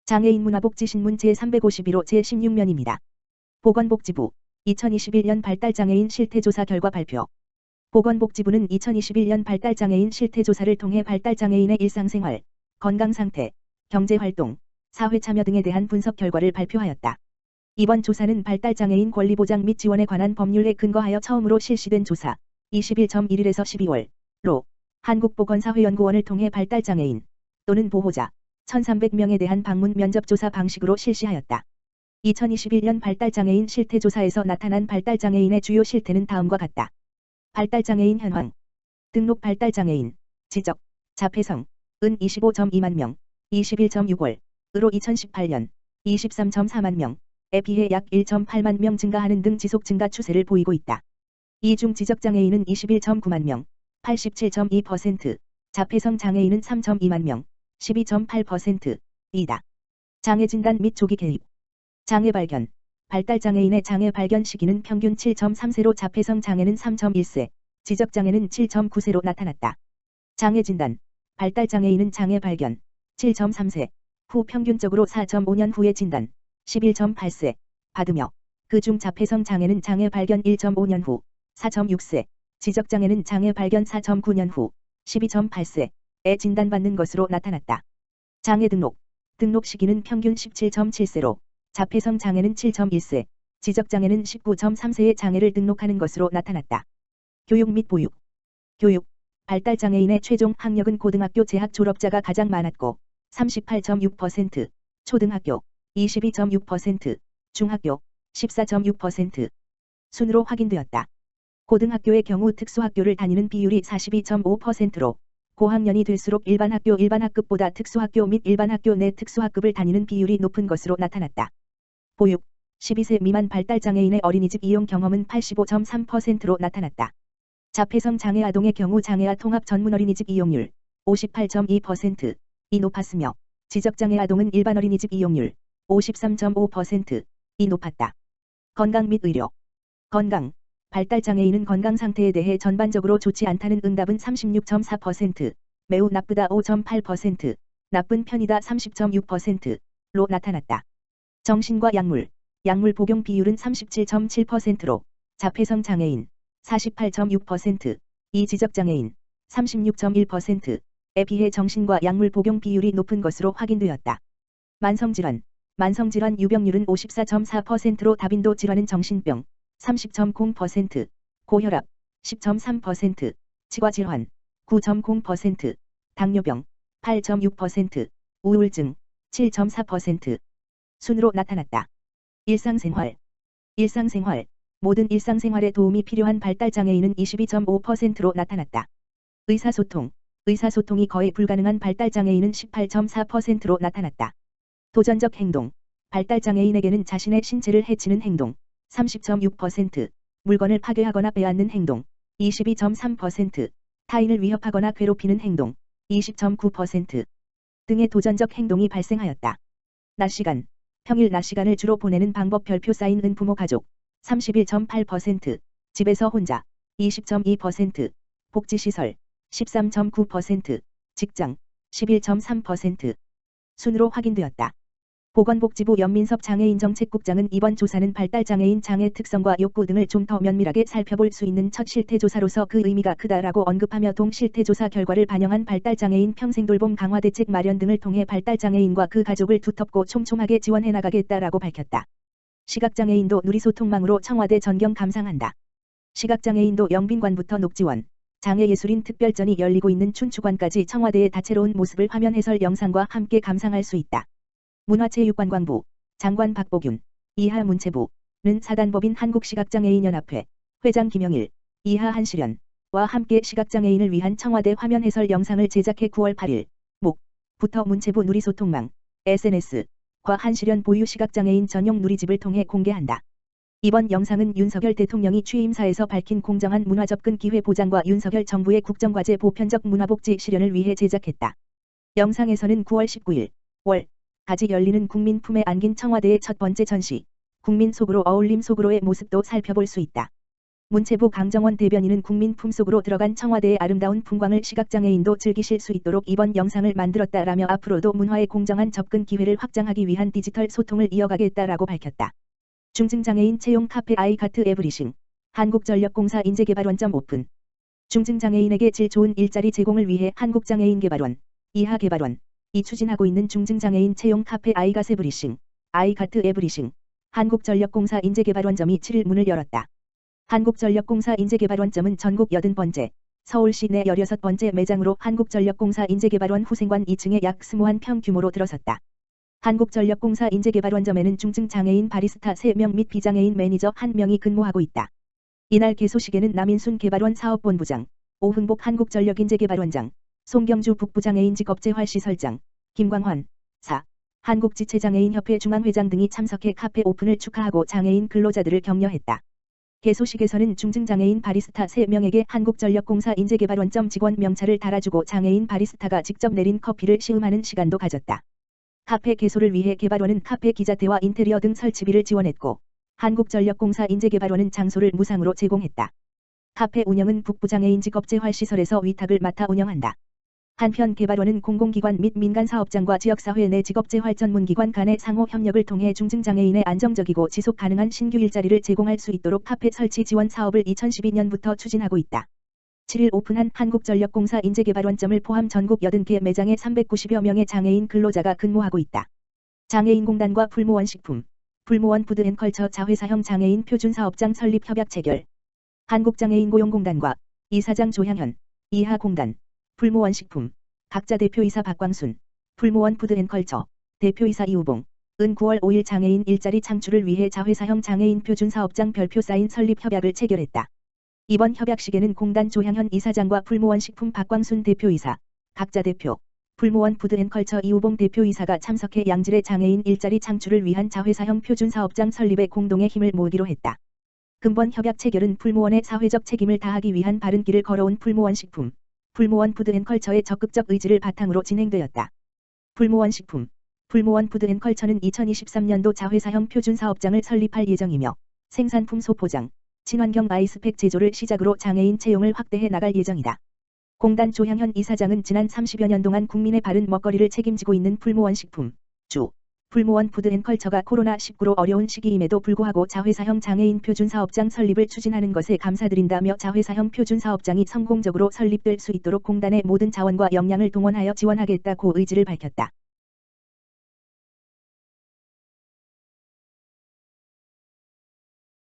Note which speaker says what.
Speaker 1: 장애인 문화복지신문 제351호 제16면입니다. 보건복지부 2021년 발달장애인 실태조사 결과 발표. 보건복지부는 2021년 발달장애인 실태조사를 통해 발달장애인의 일상생활, 건강상태, 경제활동, 사회참여 등에 대한 분석 결과를 발표하였다. 이번 조사는 발달장애인 권리보장 및 지원에 관한 법률에 근거하여 처음으로 실시된 조사 21.1일에서 12월로 한국보건사회연구원을 통해 발달장애인 또는 보호자 1,300명에 대한 방문 면접조사 방식으로 실시하였다. 2021년 발달장애인 실태조사에서 나타난 발달장애인의 주요 실태는 다음과 같다. 발달장애인 현황. 등록 발달장애인, 지적, 자폐성, 은 25.2만 명, 21.6월, 으로 2018년, 23.4만 명에 비해 약 1.8만 명 증가하는 등 지속 증가 추세를 보이고 있다. 이 중 지적장애인은 21.9만 명, 87.2%, 자폐성 장애인은 3.2만 명, 12.8%이다. 장애 진단 및 조기 개입. 장애 발견. 발달장애인의 장애 발견 시기는 평균 7.3세로 자폐성 장애는 3.1세, 지적장애는 7.9세로 나타났다. 장애 진단. 발달장애인은 장애 발견 7.3세 후 평균적으로 4.5년 후에 진단 11.8세 받으며 그중 자폐성 장애는 장애 발견 1.5년 후 4.6세, 지적장애는 장애 발견 4.9년 후 12.8세에 진단받는 것으로 나타났다. 장애 등록. 등록 시기는 평균 17.7세로 자폐성 장애는 7.1세, 지적장애는 19.3세의 장애를 등록하는 것으로 나타났다. 교육 및 보육. 교육. 발달장애인의 최종 학력은 고등학교 재학 졸업자가 가장 많았고 38.6%, 초등학교 22.6%, 중학교 14.6% 순으로 확인되었다. 고등학교의 경우 특수학교를 다니는 비율이 42.5%로 고학년이 될수록 일반학급보다 특수학교 및 일반학교 내 특수학급을 다니는 비율이 높은 것으로 나타났다. 보육. 12세 미만 발달장애인의 어린이집 이용 경험은 85.3%로 나타났다. 자폐성 장애 아동의 경우 장애아 통합 전문 어린이집 이용률 58.2%이 높았으며 지적장애 아동은 일반 어린이집 이용률 53.5%이 높았다. 건강 및 의료. 건강. 발달장애인은 건강 상태에 대해 전반적으로 좋지 않다는 응답은 36.4%, 매우 나쁘다 5.8%, 나쁜 편이다 30.6%로 나타났다. 정신과 약물. 약물 복용 비율은 37.7%로 자폐성 장애인 48.6%, 이 지적장애인 36.1%에 비해 정신과 약물 복용 비율이 높은 것으로 확인되었다. 만성질환. 만성질환 유병률은 54.4%로 다빈도 질환은 정신병 30.0%, 고혈압 10.3%, 치과질환 9.0%, 당뇨병 8.6%, 우울증 7.4% 순으로 나타났다. 일상생활. 일상생활. 모든 일상생활에 도움이 필요한 발달장애인은 22.5%로 나타났다. 의사소통. 의사소통이 거의 불가능한 발달장애인은 18.4%로 나타났다. 도전적 행동. 발달장애인에게는 자신의 신체를 해치는 행동 30.6%, 물건을 파괴하거나 빼앗는 행동 22.3%, 타인을 위협하거나 괴롭히는 행동 20.9% 등의 도전적 행동이 발생하였다. 낮 시간. 평일 낮 시간을 주로 보내는 방법 별표 쌓인 은 부모 가족 31.8%, 집에서 혼자 20.2%, 복지시설 13.9%, 직장 11.3% 순으로 확인되었다. 보건복지부 연민섭 장애인정책국장은 이번 조사는 발달장애인 장애 특성과 욕구 등을 좀 더 면밀하게 살펴볼 수 있는 첫 실태조사로서 그 의미가 크다라고 언급하며 동실태조사 결과를 반영한 발달장애인 평생돌봄 강화 대책 마련 등을 통해 발달장애인과 그 가족을 두텁고 촘촘하게 지원해 나가겠다라고 밝혔다. 시각장애인도 누리소통망으로 청와대 전경 감상한다. 시각장애인도 영빈관부터 녹지원, 장애예술인 특별전이 열리고 있는 춘추관까지 청와대의 다채로운 모습을 화면 해설 영상과 함께 감상할 수 있다. 문화체육관광부, 장관 박보균, 이하 문체부는 사단법인 한국시각장애인연합회, 회장 김영일, 이하 한시련와 함께 시각장애인을 위한 청와대 화면 해설 영상을 제작해 9월 8일, 목부터 문체부 누리소통망, SNS과 한시련 보유 시각장애인 전용 누리집을 통해 공개한다. 이번 영상은 윤석열 대통령이 취임사에서 밝힌 공정한 문화접근 기회 보장과 윤석열 정부의 국정과제 보편적 문화복지 실현을 위해 제작했다. 영상에서는 9월 19일, 까지 열리는 국민 품에 안긴 청와대의 첫 번째 전시, 국민 속으로 어울림 속으로의 모습도 살펴볼 수 있다. 문체부 강정원 대변인은 국민 품속으로 들어간 청와대의 아름다운 풍광을 시각장애인도 즐기실 수 있도록 이번 영상을 만들었다라며 앞으로도 문화의 공정한 접근 기회를 확장하기 위한 디지털 소통을 이어가겠다라고 밝혔다. 중증장애인 채용 카페 아이카트 에브리싱. 한국전력공사 인재개발원점 오픈. 중증장애인에게 질 좋은 일자리 제공을 위해 한국장애인개발원, 이하개발원, 이 추진하고 있는 중증장애인 채용 카페 아이갓 에브리싱, 아이카트 에브리싱. 한국전력공사 인재개발원점이 7일 문을 열었다. 한국전력공사 인재개발원점은 전국 80번째, 서울시 내 16번째 매장으로 한국전력공사 인재개발원 후생관 2층에 약 21평 규모로 들어섰다. 한국전력공사 인재개발원점에는 중증장애인 바리스타 3명 및 비장애인 매니저 1명이 근무하고 있다. 이날 개소식에는 남인순 개발원 사업본부장, 오흥복 한국전력인재개발원장, 송경주 북부장애인 직업재활시설장, 김광환, 사, 한국지체장애인협회 중앙회장 등이 참석해 카페 오픈을 축하하고 장애인 근로자들을 격려했다. 개소식에서는 중증장애인 바리스타 3명에게 한국전력공사 인재개발원점 직원 명찰을 달아주고 장애인 바리스타가 직접 내린 커피를 시음하는 시간도 가졌다. 카페 개소를 위해 개발원은 카페 기자재와 인테리어 등 설치비를 지원했고 한국전력공사 인재개발원은 장소를 무상으로 제공했다. 카페 운영은 북부장애인 직업재활시설에서 위탁을 맡아 운영한다. 한편 개발원은 공공기관 및 민간사업장과 지역사회 내 직업재활 전문기관 간의 상호 협력을 통해 중증장애인의 안정적이고 지속가능한 신규 일자리를 제공할 수 있도록 카페 설치 지원 사업을 2012년부터 추진하고 있다. 7일 오픈한 한국전력공사 인재개발원점을 포함 전국 80개 매장에 390여 명의 장애인 근로자가 근무하고 있다. 장애인공단과 풀무원식품, 풀무원 푸드앤컬처 자회사형 장애인 표준사업장 설립 협약 체결. 한국장애인고용공단과 이사장 조향현, 이하공단, 풀무원식품, 각자 대표이사 박광순, 풀무원 푸드앤컬처, 대표이사 이우봉, 은 9월 5일 장애인 일자리 창출을 위해 자회사형 장애인 표준사업장 별표 사인 설립 협약을 체결했다. 이번 협약식에는 공단 조향현 이사장과 풀무원식품 박광순 대표이사, 각자 대표, 풀무원 푸드앤컬처 이우봉 대표이사가 참석해 양질의 장애인 일자리 창출을 위한 자회사형 표준사업장 설립에 공동의 힘을 모으기로 했다. 근본 협약 체결은 풀무원의 사회적 책임을 다하기 위한 바른 길을 걸어온 풀무원식품, 풀무원 푸드앤컬처의 적극적 의지를 바탕으로 진행되었다. 풀무원식품, 풀무원 푸드앤컬처는 2023년도 자회사형 표준사업장을 설립할 예정이며 생산품 소포장, 친환경 아이스팩 제조를 시작으로 장애인 채용을 확대해 나갈 예정이다. 공단 조향현 이사장은 지난 30여 년 동안 국민의 바른 먹거리를 책임지고 있는 풀무원식품, 주, 풀무원 푸드앤컬처가 코로나19로 어려운 시기임에도 불구하고 자회사형 장애인 표준사업장 설립을 추진하는 것에 감사드린다며 자회사형 표준사업장이 성공적으로 설립될 수 있도록 공단의 모든 자원과 역량을 동원하여 지원하겠다고 의지를 밝혔다.